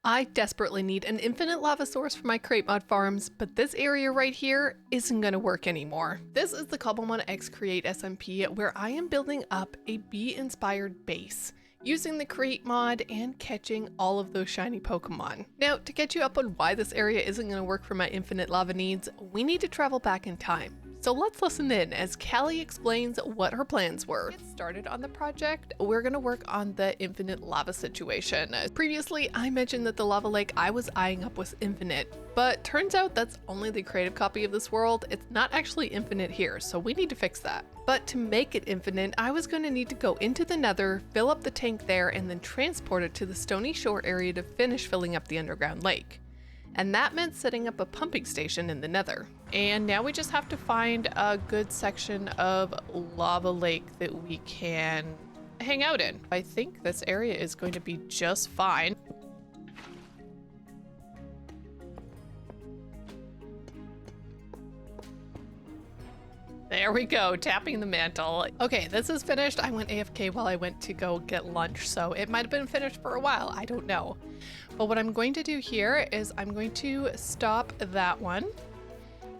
I desperately need an infinite lava source for my Create mod farms, but this area right here isn't gonna work anymore. This is the Cobblemon X Create SMP, where I am building up a bee-inspired base, using the Create mod and catching all of those shiny Pokemon. Now, to get you up on why this area isn't gonna work for my infinite lava needs, we need to travel back in time. So let's listen in as Callie explains what her plans were. To get started on the project, we're gonna work on the infinite lava situation. Previously, I mentioned that the lava lake I was eyeing up was infinite, but turns out that's only the creative copy of this world. It's not actually infinite here, so we need to fix that. But to make it infinite, I was gonna need to go into the Nether, fill up the tank there, and then transport it to the Stony Shore area to finish filling up the underground lake. And that meant setting up a pumping station in the Nether. And now we just have to find a good section of lava lake that we can hang out in. I think this area is going to be just fine. There we go, tapping the mantle. Okay, this is finished. I went AFK while I went to go get lunch, so it might have been finished for a while, I don't know. But what I'm going to do here is I'm going to stop that one,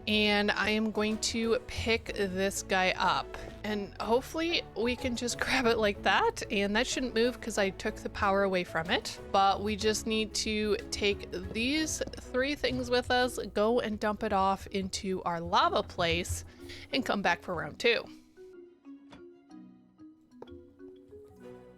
and I am going to pick this guy up. And hopefully we can just grab it like that, and that shouldn't move because I took the power away from it. But we just need to take these 3 things with us, go and dump it off into our lava place, and come back for round 2.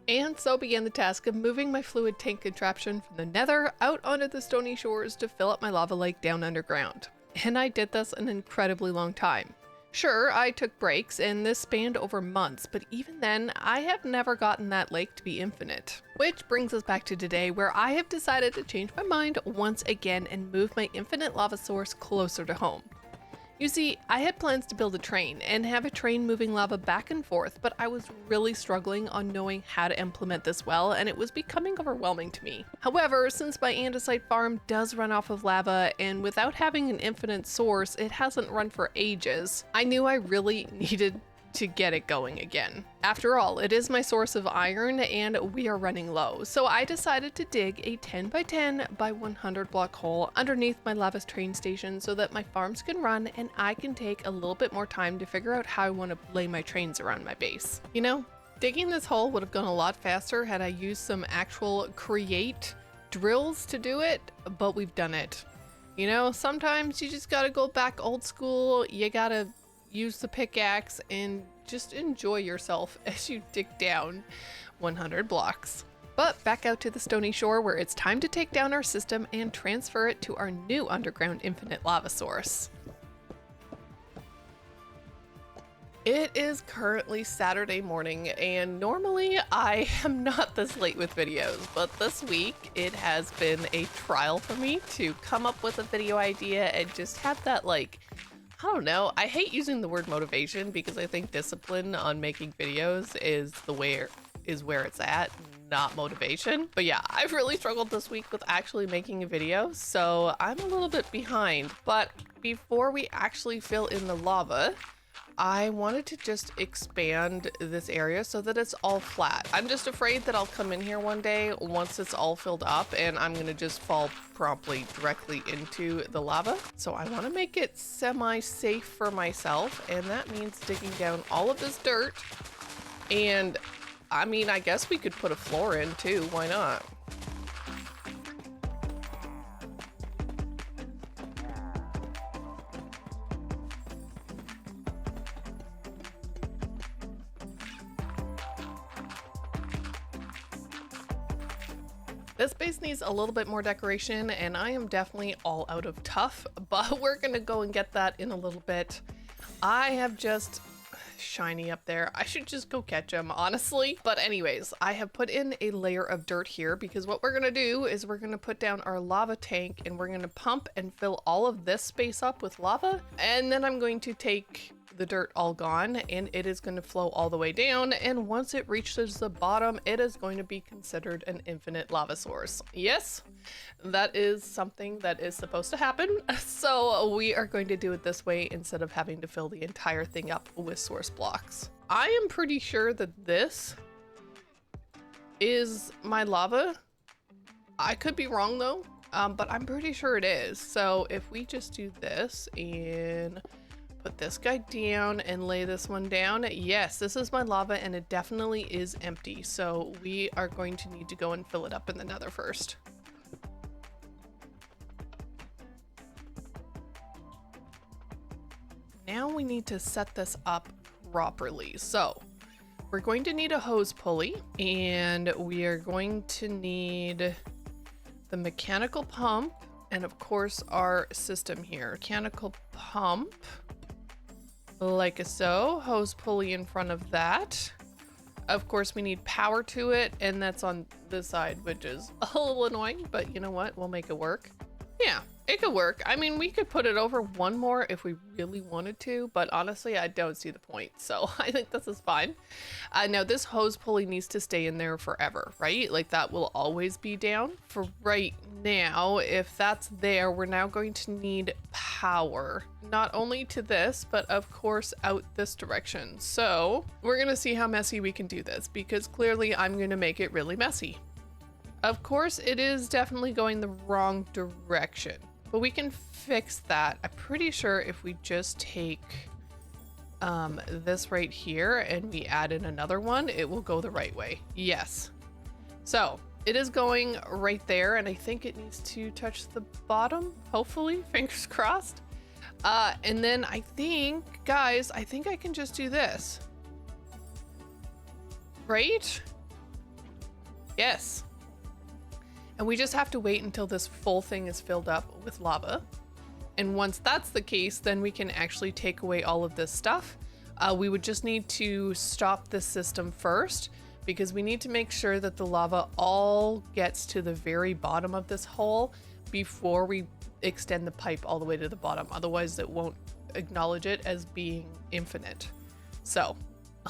And so began the task of moving my fluid tank contraption from the Nether out onto the Stony Shores to fill up my lava lake down underground. And I did this an incredibly long time. Sure, I took breaks, and this spanned over months, but even then, I have never gotten that lake to be infinite. Which brings us back to today, where I have decided to change my mind once again and move my infinite lava source closer to home. You see, I had plans to build a train and have a train moving lava back and forth, but I was really struggling on knowing how to implement this well, and it was becoming overwhelming to me. However, since my andesite farm does run off of lava, and without having an infinite source, it hasn't run for ages, I knew I really needed to get it going again. After all, it is my source of iron and we are running low, so I decided to dig a 10 by 10 by 100 block hole underneath my lava train station so that my farms can run and I can take a little bit more time to figure out how I want to lay my trains around my base. You know, digging this hole would have gone a lot faster had I used some actual Create drills to do it, but we've done it. You know, sometimes you just gotta go back old school, you gotta use the pickaxe and just enjoy yourself as you dig down 100 blocks. But back out to the Stony Shore, where it's time to take down our system and transfer it to our new underground infinite lava source. It is currently Saturday morning, and normally I am not this late with videos, but this week it has been a trial for me to come up with a video idea and just have that, like, I don't know, I hate using the word motivation because I think discipline on making videos is where it's at, not motivation. But yeah, I've really struggled this week with actually making a video, so I'm a little bit behind. But before we actually fill in the lava, I wanted to just expand this area so that it's all flat. I'm just afraid that I'll come in here one day once it's all filled up and I'm gonna just fall promptly directly into the lava. So I want to make it semi-safe for myself, and that means digging down all of this dirt. And I mean, I guess we could put a floor in too, why not? This base needs a little bit more decoration, and I am definitely all out of tuff, but we're gonna go and get that in a little bit. I have just shiny up there. I should just go catch him, honestly. But anyways, I have put in a layer of dirt here because what we're gonna do is we're gonna put down our lava tank and we're gonna pump and fill all of this space up with lava. And then I'm going to take the dirt all gone and it is going to flow all the way down, and once it reaches the bottom it is going to be considered an infinite lava source. Yes, that is something that is supposed to happen, so we are going to do it this way instead of having to fill the entire thing up with source blocks. I am pretty sure that this is my lava I could be wrong though, but I'm pretty sure it is. So if we just do this and put this guy down and lay this one down, yes, this is my lava and it definitely is empty. So we are going to need to go and fill it up in the nether first. Now we need to set this up properly. So we're going to need a hose pulley, and we are going to need the mechanical pump, and of course our system here. Mechanical pump, like so, hose pulley in front of that. Of course we need power to it, and that's on this side, which is a little annoying, but you know what? We'll make it work. Yeah, it could work. I mean, we could put it over one more if we really wanted to, but honestly, I don't see the point. So I think this is fine. Now this hose pulley needs to stay in there forever, right? Like that will always be down. For right now, if that's there, we're now going to need power, not only to this, but of course out this direction. So we're gonna see how messy we can do this, because clearly I'm gonna make it really messy. Of course, it is definitely going the wrong direction, but we can fix that. I'm pretty sure if we just take this right here and we add in another one, it will go the right way. Yes. So it is going right there, and I think it needs to touch the bottom, hopefully, fingers crossed. And then I think, guys, I think I can just do this. Right? Yes. And we just have to wait until this full thing is filled up with lava. And once that's the case, then we can actually take away all of this stuff. We would just need to stop this system first, because we need to make sure that the lava all gets to the very bottom of this hole before we extend the pipe all the way to the bottom. Otherwise it won't acknowledge it as being infinite. So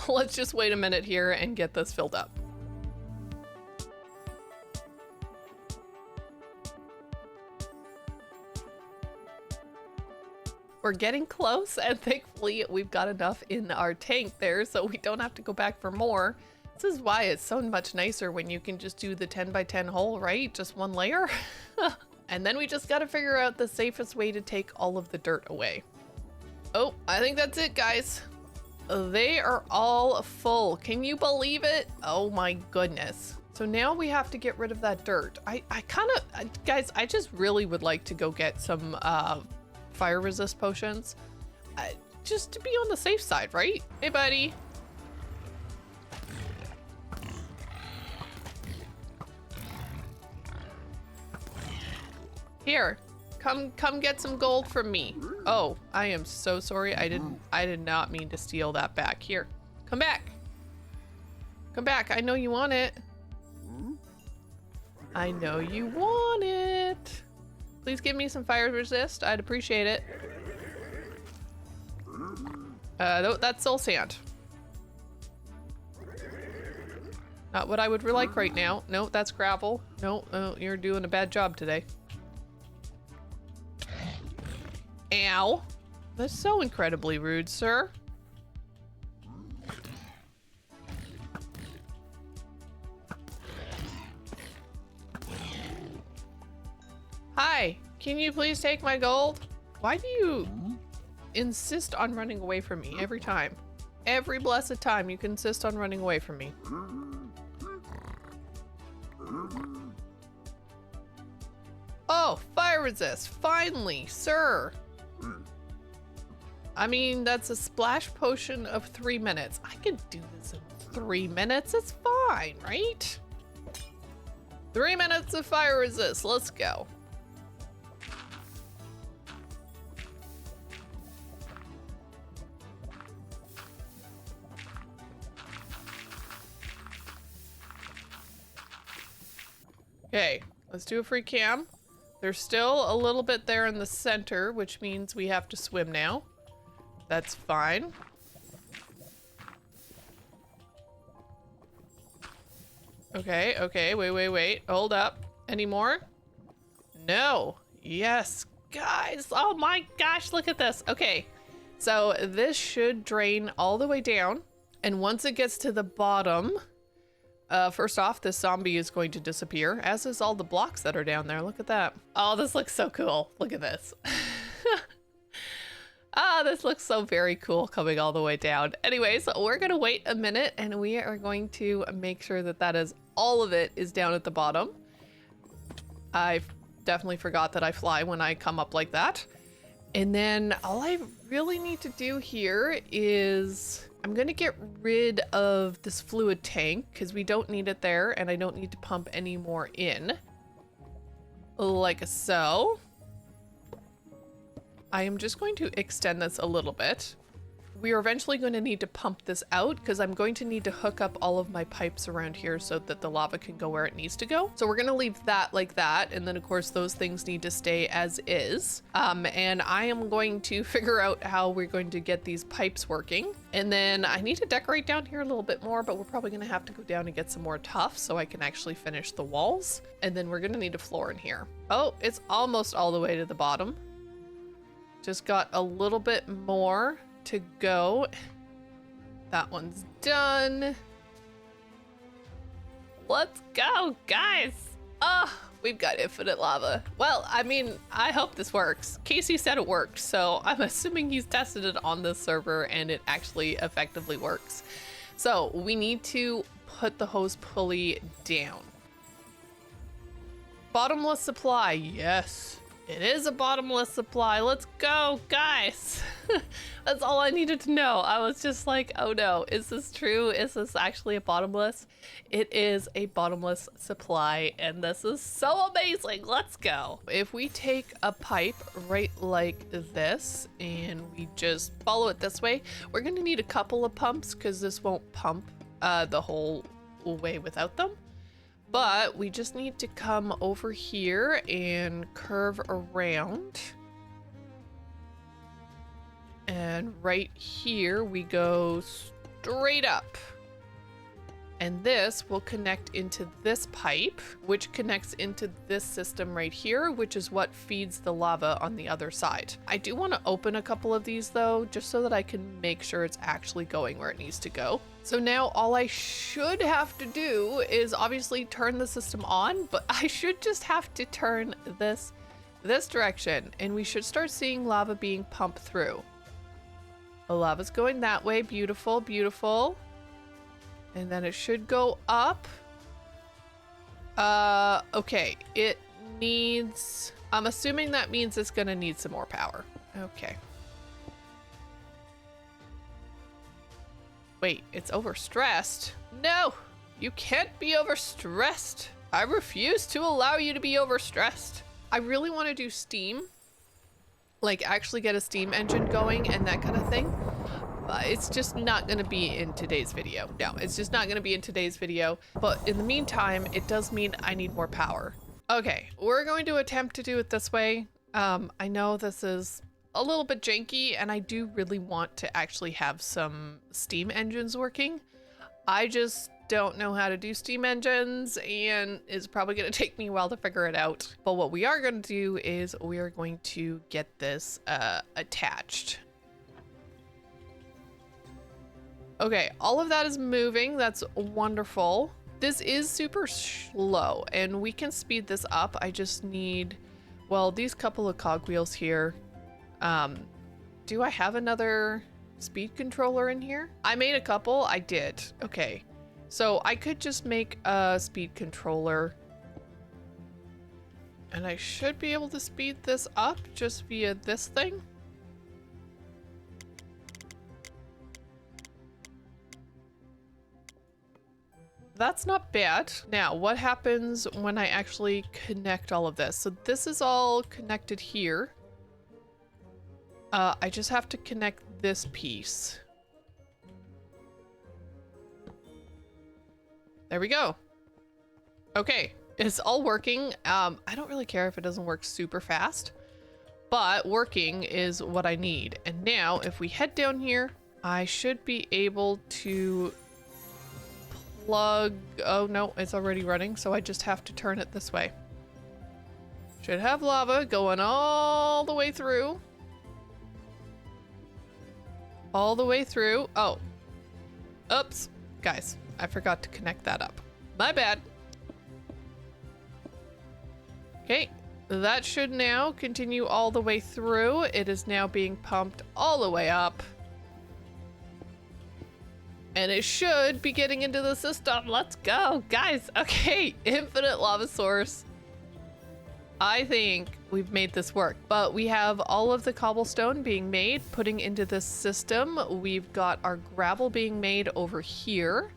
let's just wait a minute here and get this filled up. We're getting close, and thankfully we've got enough in our tank there so we don't have to go back for more. This is why it's so much nicer when you can just do the 10 by 10 hole, right? Just one layer. And then we just got to figure out the safest way to take all of the dirt away. Oh, I think that's it, guys. They are all full. Can you believe it? Oh my goodness. So now we have to get rid of that dirt. I kind of, guys, I just really would like to go get some fire resist potions, just to be on the safe side, right? Hey, buddy. Here, come get some gold from me. Oh, I am so sorry. I did not mean to steal that back. Here, come back. Come back. I know you want it. I know you want it. Please give me some fire resist. I'd appreciate it. That's soul sand. Not what I would like right now. No, that's gravel. No, you're doing a bad job today. Ow. That's so incredibly rude, sir. Hi, can you please take my gold? Why do you insist on running away from me every time? Every blessed time you can insist on running away from me. Oh, fire resist, finally, sir. I mean, that's a splash potion of 3 minutes. I can do this in 3 minutes, it's fine, right? 3 minutes of fire resist, let's go. Okay, let's do a free cam. There's still a little bit there in the center, which means we have to swim now. That's fine. Okay, wait. Hold up. Any more? No. Yes, guys. Oh my gosh, look at this. Okay, so this should drain all the way down. And once it gets to the bottom, First off, this zombie is going to disappear, as is all the blocks that are down there. Look at that. Oh, this looks so cool. Look at this. Ah, this looks so very cool coming all the way down. Anyways, we're gonna wait a minute and we are going to make sure that that is all of it is down at the bottom. I definitely forgot that I fly when I come up like that. And then all I really need to do here is I'm gonna get rid of this fluid tank because we don't need it there and I don't need to pump any more in. Like so. I am just going to extend this a little bit. We are eventually going to need to pump this out because I'm going to need to hook up all of my pipes around here so that the lava can go where it needs to go. So we're going to leave that like that. And then of course those things need to stay as is. And I am going to figure out how we're going to get these pipes working. And then I need to decorate down here a little bit more, but we're probably going to have to go down and get some more tuff so I can actually finish the walls. And then we're going to need a floor in here. Oh, it's almost all the way to the bottom. Just got a little bit more to go. That one's done. Let's go, guys. Oh, we've got infinite lava. Well, I mean, I hope this works. Casey said it worked, so I'm assuming he's tested it on this server and it actually effectively works. So we need to put the hose pulley down. Bottomless supply, yes. It is a bottomless supply. Let's go, guys. That's all I needed to know. I was just like, oh no, is this true? Is this actually a bottomless? It is a bottomless supply, and this is so amazing. Let's go. If we take a pipe right like this, and we just follow it this way, we're gonna need a couple of pumps because this won't pump the whole way without them. But we just need to come over here and curve around. And right here we go straight up. And this will connect into this pipe, which connects into this system right here, which is what feeds the lava on the other side. I do want to open a couple of these though, just so that I can make sure it's actually going where it needs to go. So now all I should have to do is obviously turn the system on, but I should just have to turn this direction and we should start seeing lava being pumped through. The lava's going that way. Beautiful, beautiful. And then it should go up. Okay, it needs, I'm assuming that means it's gonna need some more power. Okay. Wait, it's overstressed? No, you can't be overstressed. I refuse to allow you to be overstressed. I really want to do steam, like actually get a steam engine going and that kind of thing. It's just not going to be in today's video. No, it's just not going to be in today's video. But in the meantime, it does mean I need more power. Okay, we're going to attempt to do it this way. I know this is a little bit janky and I do really want to actually have some steam engines working. I just don't know how to do steam engines and it's probably going to take me a while to figure it out. But what we are going to do is we are going to get this attached. Okay, all of that is moving. That's wonderful. This is super slow and we can speed this up. I just need, well, these couple of cogwheels here. Do I have another speed controller in here? I made a couple. I did. Okay, so I could just make a speed controller and I should be able to speed this up just via this thing. That's not bad. Now, what happens when I actually connect all of this? So this is all connected here. I just have to connect this piece. There we go. Okay, it's all working. I don't really care if it doesn't work super fast, but working is what I need. And now if we head down here, I should be able to plug, oh no, it's already running, so I just have to turn it this way. Should have lava going all the way through. All the way through. Oh, oops, guys, I forgot to connect that up. My bad. Okay, that should now continue all the way through. It is now being pumped all the way up. And it should be getting into the system. Let's go, guys. Okay, infinite lava source. I think we've made this work, but we have all of the cobblestone being made, putting into this system. We've got our gravel being made over here.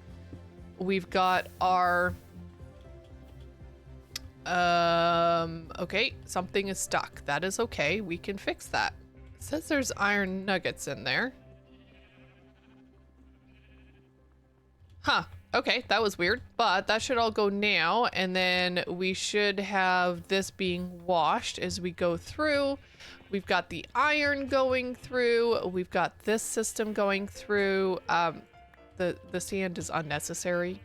We've got our... okay, something is stuck. That is okay. We can fix that. It says there's iron nuggets in there. Huh. Okay, that was weird, but that should all go now, and then we should have this being washed as we go through. We've got the iron going through. We've got this system going through. The sand is unnecessary.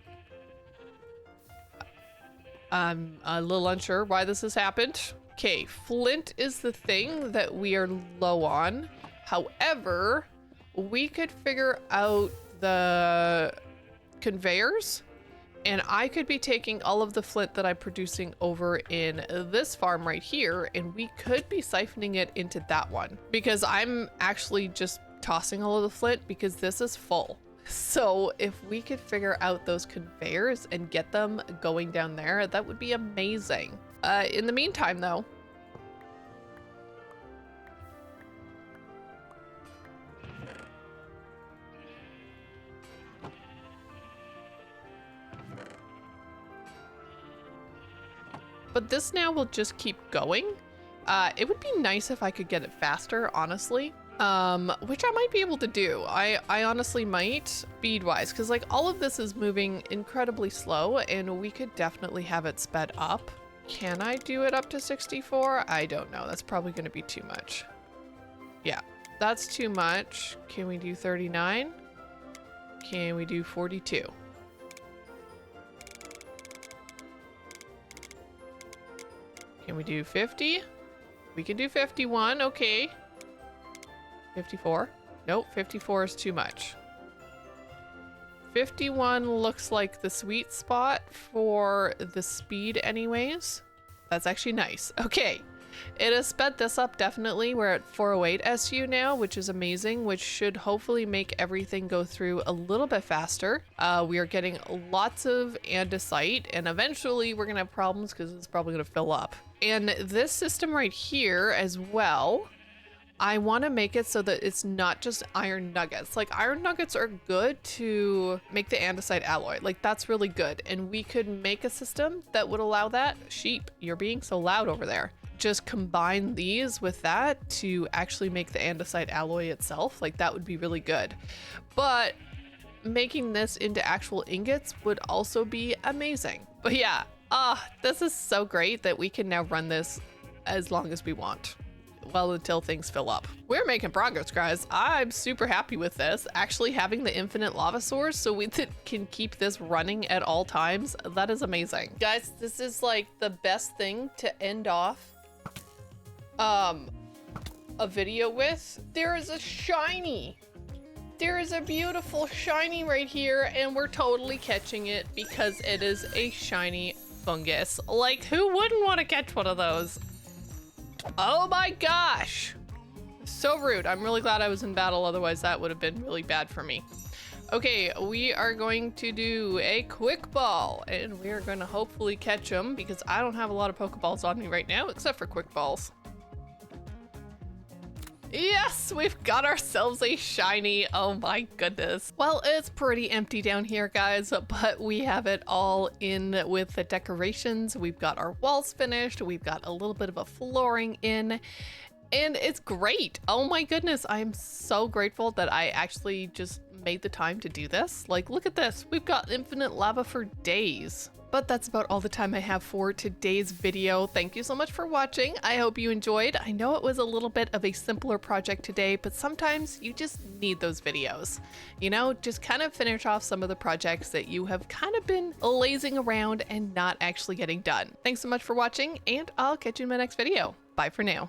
I'm a little unsure why this has happened. Okay, flint is the thing that we are low on. However, we could figure out the conveyors, and I could be taking all of the flint that I'm producing over in this farm right here, and we could be siphoning it into that one, because I'm actually just tossing all of the flint because this is full. So if we could figure out those conveyors and get them going down there, that would be amazing. In the meantime though, but this now will just keep going. It would be nice if I could get it faster, honestly. Which I might be able to do. I honestly might, speed-wise, because like all of this is moving incredibly slow, and we could definitely have it sped up. Can I do it up to 64? I don't know. That's probably going to be too much. Yeah, that's too much. Can we do 39? Can we do 42? Can we do 50? We can do 51, okay. 54? Nope, 54 is too much. 51 looks like the sweet spot for the speed anyways. That's actually nice. Okay, it has sped this up definitely. We're at 408 SU now, which is amazing, which should hopefully make everything go through a little bit faster. We are getting lots of andesite, and eventually we're gonna have problems because it's probably gonna fill up. And this system right here as well, I want to make it so that it's not just iron nuggets. Like iron nuggets are good to make the andesite alloy. Like that's really good. And we could make a system that would allow that. Sheep, you're being so loud over there. Just combine these with that to actually make the andesite alloy itself. Like that would be really good. But making this into actual ingots would also be amazing. But yeah, this is so great that we can now run this as long as we want. Well, until things fill up. We're making progress, guys. I'm super happy with this. Actually having the infinite lava source so we can keep this running at all times, that is amazing. Guys, this is like the best thing to end off a video with. There is a shiny. There is a beautiful shiny right here, and we're totally catching it because it is a shiny fungus. Like, who wouldn't want to catch one of those? Oh my gosh, so rude. I'm really glad I was in battle, otherwise that would have been really bad for me. Okay, we are going to do a quick ball, and we are going to hopefully catch them because I don't have a lot of Pokeballs on me right now except for quick balls. Yes, we've got ourselves a shiny. Oh my goodness. Well, it's pretty empty down here, guys, but we have it all in with the decorations. We've got our walls finished. We've got a little bit of a flooring in, and it's great. Oh my goodness. I am so grateful that I actually just made the time to do this. Like, look at this. We've got infinite lava for days. But that's about all the time I have for today's video. Thank you so much for watching. I hope you enjoyed. I know it was a little bit of a simpler project today, but sometimes you just need those videos. You know, just kind of finish off some of the projects that you have kind of been lazing around and not actually getting done. Thanks so much for watching, and I'll catch you in my next video. Bye for now.